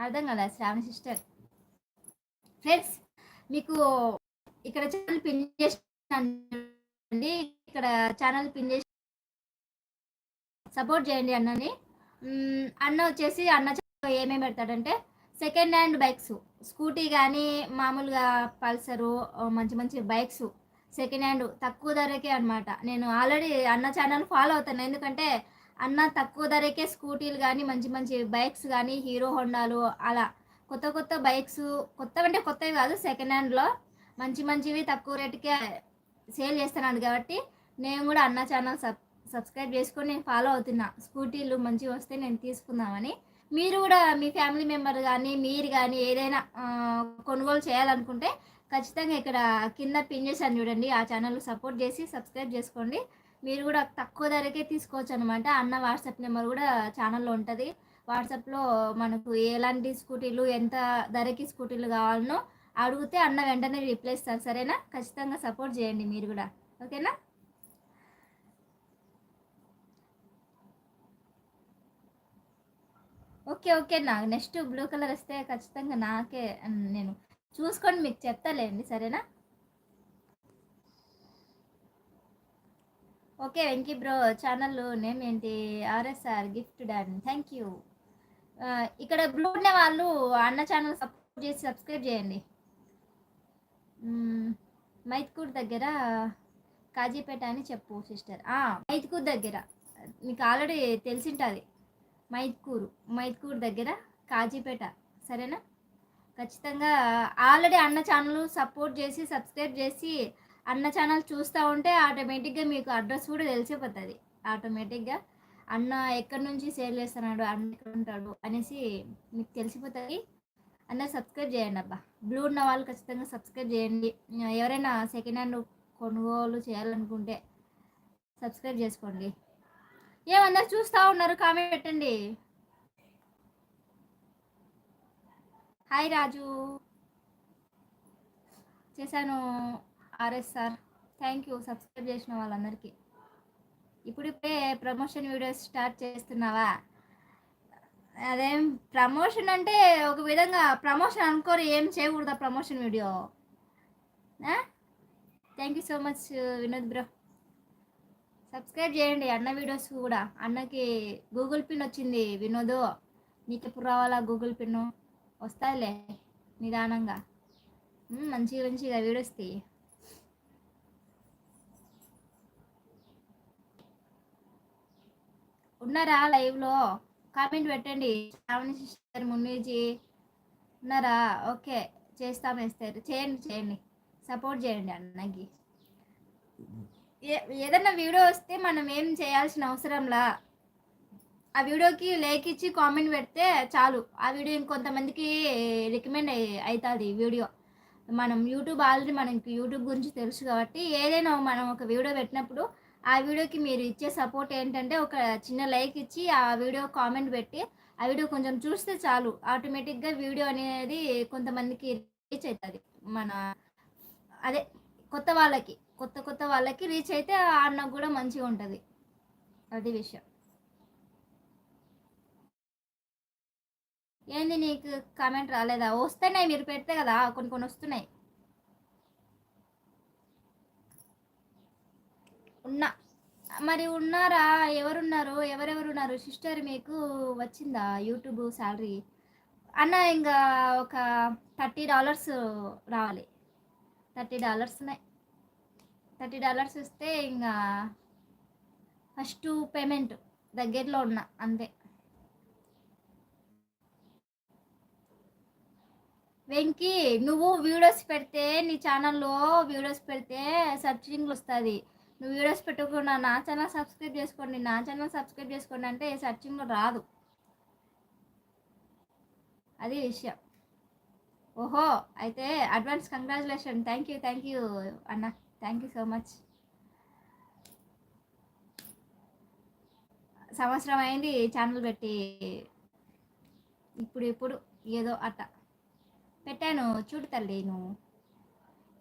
అర్థం కదా Shravani sister. Friends మీకు ఇక్కడ ఛానల్ పిన్ చేసి ఇక్కడ ఛానల్ పిన్ చేసి సపోర్ట్ చేయండి అన్నని. అన్న వచ్చేసి అన్న ఏమేమి పెడతాడంటే సెకండ్ హ్యాండ్ బైక్స్, స్కూటీ కానీ మామూలుగా పల్సరు, మంచి మంచి బైక్స్ సెకండ్ హ్యాండ్ తక్కువ ధరకే అనమాట. నేను ఆల్రెడీ అన్న ఛానల్ ఫాలో అవుతాను, ఎందుకంటే అన్న తక్కువ ధరకే స్కూటీలు కానీ మంచి మంచి బైక్స్ కానీ హీరో హోండాలు అలా కొత్త కొత్త బైక్స్, కొత్తవంటే కొత్తవి కాదు సెకండ్ హ్యాండ్లో మంచి మంచివి తక్కువ రేటుకే సేల్ చేస్తున్నాడు. కాబట్టి నేను కూడా అన్న ఛానల్ సబ్స్క్రైబ్ చేసుకొని నేను ఫాలో అవుతున్నా. స్కూటీలు మంచిగా వస్తే నేను తీసుకుందామని. మీరు కూడా మీ ఫ్యామిలీ మెంబర్ కానీ మీరు కానీ ఏదైనా కొనుగోలు చేయాలనుకుంటే ఖచ్చితంగా ఇక్కడ కింద పిన్ చేశాను చూడండి, ఆ ఛానల్ సపోర్ట్ చేసి సబ్స్క్రైబ్ చేసుకోండి. మీరు కూడా తక్కువ ధరకే తీసుకోవచ్చు అనమాట. అన్న వాట్సాప్ నెంబర్ కూడా ఛానల్లో ఉంటుంది. వాట్సాప్లో మనకు ఎలాంటి స్కూటీలు ఎంత ధరకి స్కూటీలు కావాలనో అడిగితే అన్న వెంటనే రిప్లై ఇస్తారు. సరేనా? ఖచ్చితంగా సపోర్ట్ చేయండి మీరు కూడా, ఓకేనా? ఓకే ఓకే నా నెక్స్ట్ బ్లూ కలర్ వస్తే ఖచ్చితంగా నాకే, నేను చూసుకొని మీకు చెప్తాలేండి, సరేనా? Okay Venky bro, channel name ఏంటి? RSR gift don, thank you. ఇక్కడ బ్లూ ఉన్న వాళ్ళు అన్న ఛానల్ సపోర్ట్ చేసి సబ్స్క్రైబ్ చేయండి. మైత్కూర్ దగ్గర కాజీపేట అని చెప్పు సిస్టర్. మైత్కూర్ దగ్గర మీకు ఆల్రెడీ తెలిసింటుంది. మైత్కూర్ దగ్గర కాజీపేట, సరేనా? ఖచ్చితంగా ఆల్రెడీ అన్న ఛానల్ సపోర్ట్ చేసి సబ్స్క్రైబ్ చేసి అన్న ఛానల్ చూస్తూ ఉంటే ఆటోమేటిక్గా మీకు అడ్రస్ కూడా తెలిసిపోతుంది. ఆటోమేటిక్గా అన్న ఎక్కడి నుంచి సేల్ చేస్తున్నాడు, అన్న ఎక్కడ ఉంటాడు అనేసి మీకు తెలిసిపోతుంది. అన్న సబ్స్క్రైబ్ చేయండి అబ్బా. బ్లూ ఉన్న వాళ్ళు ఖచ్చితంగా సబ్స్క్రైబ్ చేయండి. ఎవరైనా సెకండ్ హ్యాండ్ కొనుగోలు చేయాలనుకుంటే సబ్స్క్రైబ్ చేసుకోండి. ఏమన్నారు చూస్తూ ఉన్నారు? కామెంట్ పెట్టండి. హాయ్ రాజు, చేశాను ఆర్ఎస్ఆర్, థ్యాంక్ యూ సబ్స్క్రైబ్ చేసిన వాళ్ళందరికీ. ఇప్పుడిప్పుడే ప్రమోషన్ వీడియోస్ స్టార్ట్ చేస్తున్నావా? అదేం ప్రమోషన్ అంటే ఒక విధంగా ప్రమోషన్ అనుకోరు, ఏం చేయకూడదా promotion video. Thank you so much Vinod bro. Subscribe చేయండి అన్న వీడియోస్ కూడా. అన్నకి గూగుల్ పిన్ వచ్చింది వినోద్, నీకు ఎప్పుడు రావాలా గూగుల్ పిన్? వస్తాయిలే నిదానంగా, మంచిగా మంచిగా వీడియోస్ తీ. ఉన్నారా లైవ్లో? కామెంట్ పెట్టండి. శ్రావణి సిస్టర్, మున్నీజీ ఉన్నారా? ఓకే చేస్తాం వేస్తారు, చేయండి సపోర్ట్ చేయండి అన్నకి. ఏదన్నా వీడియో వస్తే మనం ఏం చేయాల్సిన అవసరంలా, ఆ వీడియోకి లైక్ ఇచ్చి కామెంట్ పెడితే చాలు. ఆ వీడియో ఇంకొంతమందికి రికమెండ్ అవుతుంది వీడియో. మనం యూట్యూబ్ ఆల్రెడీ మనకి యూట్యూబ్ గురించి తెలుసు కాబట్టి ఏదైనా మనం ఒక వీడియో పెట్టినప్పుడు ఆ వీడియోకి మీరు ఇచ్చే సపోర్ట్ ఏంటంటే ఒక చిన్న లైక్ ఇచ్చి ఆ వీడియో కామెంట్ పెట్టి ఆ వీడియో కొంచెం చూస్తే చాలు. ఆటోమేటిక్గా వీడియో అనేది కొంతమందికి రీచ్ అవుతుంది. మన అదే కొత్త వాళ్ళకి రీచ్ అయితే అన్నకు కూడా మంచిగా ఉంటుంది. అది విషయం. ఏంది నీకు కామెంట్ రాలేదా? వస్తున్నాయి, మీరు పెడితే కదా కొన్ని వస్తున్నాయి. మరి ఉన్నారా? ఎవరెవరున్నారు సిస్టర్? మీకు వచ్చిందా యూట్యూబ్ శాలరీ? అన్న ఇంకా ఒక $30 రావాలి. $30 $30 వస్తే ఇంకా ఫస్ట్ పేమెంట్ దగ్గరలో ఉన్నా అంతే. వెంకీ, నువ్వు వీడియోస్ పెడితే నీ ఛానల్లో వీడియోస్ పెడితే సర్చింగ్లు వస్తుంది. నువ్వు వీడియోస్ పెట్టకుండా నా ఛానల్ సబ్స్క్రైబ్ చేసుకోండి అంటే సర్చింగ్లో రాదు. అది విషయం. ఓహో, అయితే అడ్వాన్స్ కంగ్రాచులేషన్. థ్యాంక్ యూ అన్న, థ్యాంక్ యూ సో మచ్. సంవత్సరం అయింది ఛానల్ పెట్టి, ఇప్పుడు ఏదో అట్ట పెట్టాను చూడు తల్లి. నువ్వు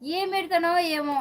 ఏం పెడతానో ఏమో,